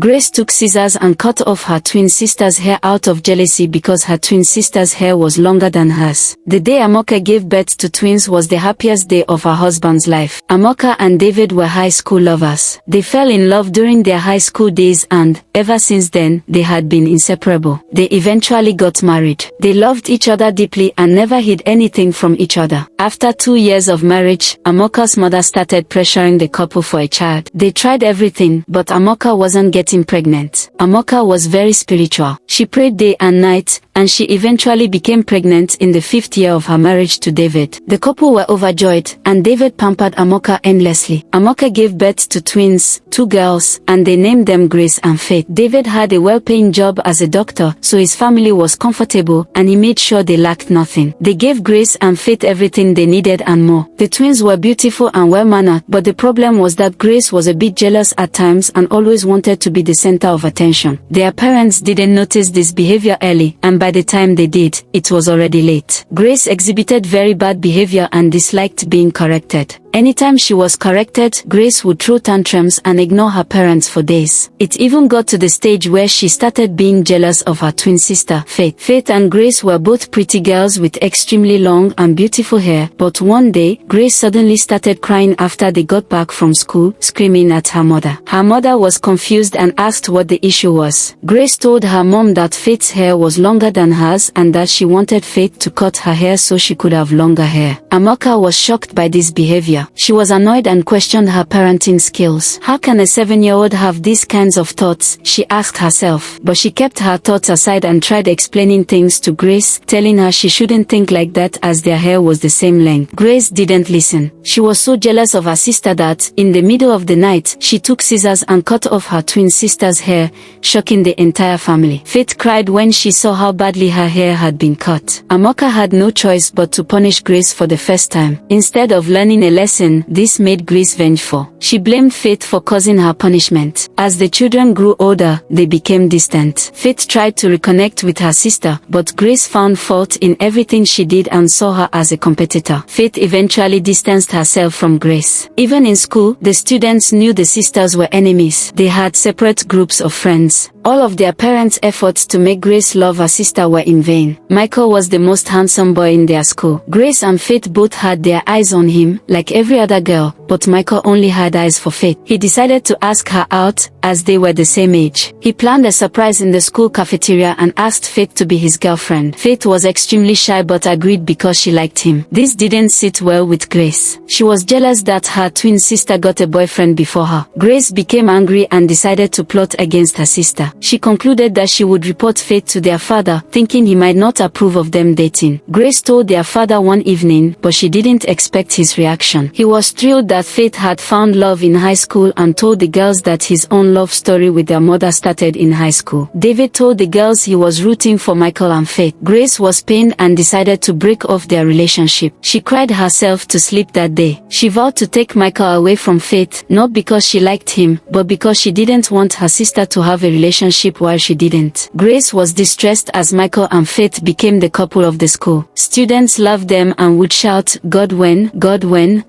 Grace took scissors and cut off her twin sister's hair out of jealousy because her twin sister's hair was longer than hers. The day Amoka gave birth to twins was the happiest day of her husband's life. Amoka and David were high school lovers. They fell in love during their high school days and, ever since then, they had been inseparable. They eventually got married. They loved each other deeply and never hid anything from each other. After 2 years of marriage, Amoka's mother started pressuring the couple for a child. They tried everything, but Amoka wasn't getting pregnant. Amoka was very spiritual. She prayed day and night, and she eventually became pregnant in the 5th year of her marriage to David. The couple were overjoyed, and David pampered Amoka endlessly. Amoka gave birth to twins, 2 girls, and they named them Grace and Faith. David had a well-paying job as a doctor, so his family was comfortable, and he made sure they lacked nothing. They gave Grace and Faith everything they needed and more. The twins were beautiful and well-mannered, but the problem was that Grace was a bit jealous at times and always wanted to be the center of attention. Their parents didn't notice this behavior early, and by the time they did, it was already late. Grace exhibited very bad behavior and disliked being corrected. Anytime she was corrected, Grace would throw tantrums and ignore her parents for days. It even got to the stage where she started being jealous of her twin sister, Faith. Faith and Grace were both pretty girls with extremely long and beautiful hair, but one day, Grace suddenly started crying after they got back from school, screaming at her mother. Her mother was confused and asked what the issue was. Grace told her mom that Faith's hair was longer than hers and that she wanted Faith to cut her hair so she could have longer hair. Amoka was shocked by this behavior. She was annoyed and questioned her parenting skills. How can a 7-year-old have these kinds of thoughts? She asked herself. But she kept her thoughts aside and tried explaining things to Grace, telling her she shouldn't think like that as their hair was the same length. Grace didn't listen. She was so jealous of her sister that, in the middle of the night, she took scissors and cut off her twin sister's hair, shocking the entire family. Faith cried when she saw how badly her hair had been cut. Amoka had no choice but to punish Grace for the first time. Instead of learning a lesson, this made Grace vengeful. She blamed Faith for causing her punishment. As the children grew older, they became distant. Faith tried to reconnect with her sister, but Grace found fault in everything she did and saw her as a competitor. Faith eventually distanced herself from Grace. Even in school, the students knew the sisters were enemies. They had separate groups of friends. All of their parents' efforts to make Grace love her sister were in vain. Michael was the most handsome boy in their school. Grace and Faith both had their eyes on him, like every other girl, but Michael only had eyes for Faith. He decided to ask her out, as they were the same age. He planned a surprise in the school cafeteria and asked Faith to be his girlfriend. Faith was extremely shy but agreed because she liked him. This didn't sit well with Grace. She was jealous that her twin sister got a boyfriend before her. Grace became angry and decided to plot against her sister. She concluded that she would report Faith to their father, thinking he might not approve of them dating. Grace told their father one evening, but she didn't expect his reaction. He was thrilled that Faith had found love in high school and told the girls that his own love story with their mother started in high school. David told the girls he was rooting for Michael and Faith. Grace was pained and decided to break off their relationship. She cried herself to sleep that day. She vowed to take Michael away from Faith, not because she liked him, but because she didn't want her sister to have a relationship while she didn't. Grace was distressed as Michael and Faith became the couple of the school. Students loved them and would shout, "God when,"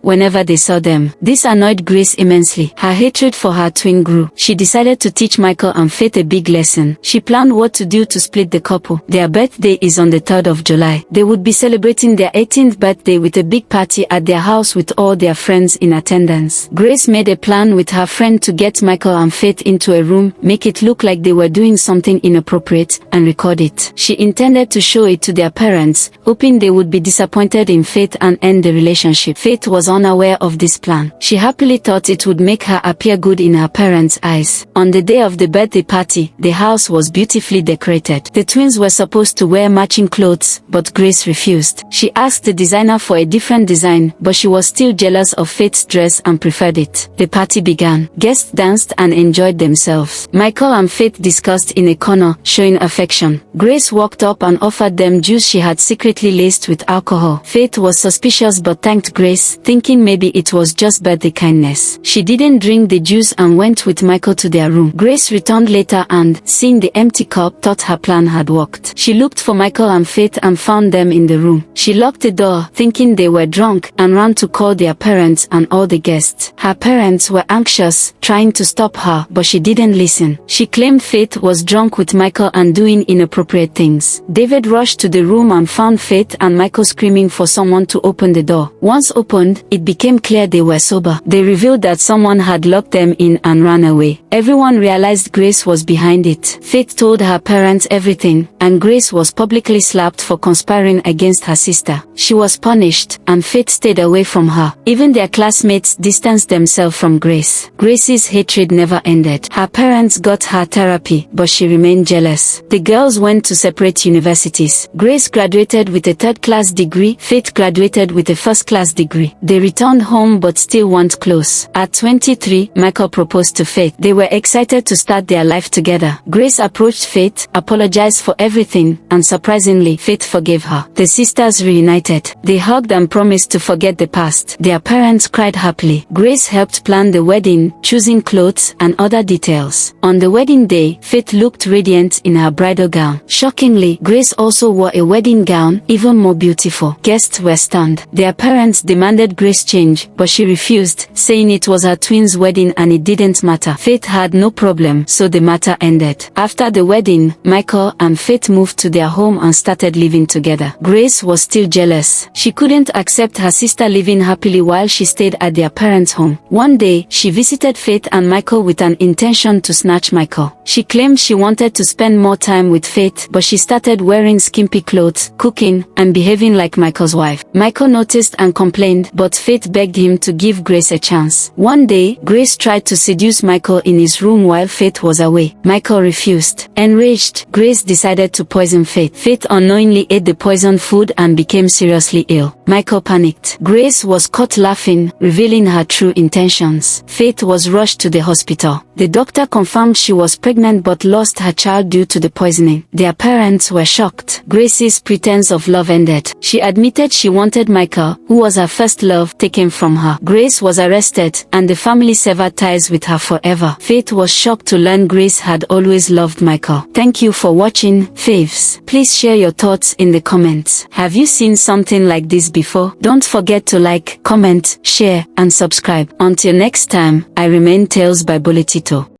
whenever they saw them. This annoyed Grace immensely. Her hatred for her twin grew. She decided to teach Michael and Faith a big lesson. She planned what to do to split the couple. Their birthday is on the 3rd of July. They would be celebrating their 18th birthday with a big party at their house with all their friends in attendance. Grace made a plan with her friend to get Michael and Faith into a room, make it look like they were doing something inappropriate, and record it. She intended to show it to their parents, hoping they would be disappointed in Faith and end the relationship. Faith was unaware of this plan. She happily thought it would make her appear good in her parents' eyes. On the day of the birthday party, the house was beautifully decorated. The twins were supposed to wear matching clothes, but Grace refused. She asked the designer for a different design, but she was still jealous of Faith's dress and preferred it. The party began. Guests danced and enjoyed themselves. Michael and Faith discussed in a corner, showing affection. Grace walked up and offered them juice she had secretly laced with alcohol. Faith was suspicious but thanked Grace, thinking maybe it was just birthday kindness. She didn't drink the juice and went with Michael Michael to their room. Grace returned later and, seeing the empty cup, thought her plan had worked. She looked for Michael and Faith and found them in the room. She locked the door, thinking they were drunk, and ran to call their parents and all the guests. Her parents were anxious, trying to stop her, but she didn't listen. She claimed Faith was drunk with Michael and doing inappropriate things. David rushed to the room and found Faith and Michael screaming for someone to open the door. Once opened, it became clear they were sober. They revealed that someone had locked them in and ran away. Everyone realized Grace was behind it. Faith told her parents everything, and Grace was publicly slapped for conspiring against her sister. She was punished, and Faith stayed away from her. Even their classmates distanced themselves from Grace. Grace's hatred never ended. Her parents got her therapy, but she remained jealous. The girls went to separate universities. Grace graduated with a third-class degree. Faith graduated with a first-class degree. They returned home but still weren't close. At 23, Michael proposed to Faith. They were excited to start their life together. Grace approached Faith, apologized for everything, and surprisingly, Faith forgave her. The sisters reunited. They hugged and promised to forget the past. Their parents cried happily. Grace helped plan the wedding, choosing clothes and other details. On the wedding day, Faith looked radiant in her bridal gown. Shockingly, Grace also wore a wedding gown, even more beautiful. Guests were stunned. Their parents demanded Grace change, but she refused, saying it was her twins' wedding and it didn't matter. Faith had no problem, so the matter ended. After the wedding, Michael and Faith moved to their home and started living together. Grace was still jealous. She couldn't accept her sister living happily while she stayed at their parents' home. One day, she visited Faith and Michael with an intention to snatch Michael. She claimed she wanted to spend more time with Faith, but she started wearing skimpy clothes, cooking, and behaving like Michael's wife. Michael noticed and complained, but Faith begged him to give Grace a chance. One day, Grace tried to seduce Michael in his room while Faith was away. Michael refused. Enraged, Grace decided to poison Faith. Faith unknowingly ate the poisoned food and became seriously ill. Michael panicked. Grace was caught laughing, revealing her true intentions. Faith was rushed to the hospital. The doctor confirmed she was pregnant but lost her child due to the poisoning. Their parents were shocked. Grace's pretense of love ended. She admitted she wanted Michael, who was her first love, taken from her. Grace was arrested, and the family severed ties with her forever. Faith was shocked to learn Grace had always loved Michael. Thank you for watching, faves. Please share your thoughts in the comments. Have you seen something like this before? Don't forget to like, comment, share, and subscribe. Until next time, I remain Tales by Bolitito.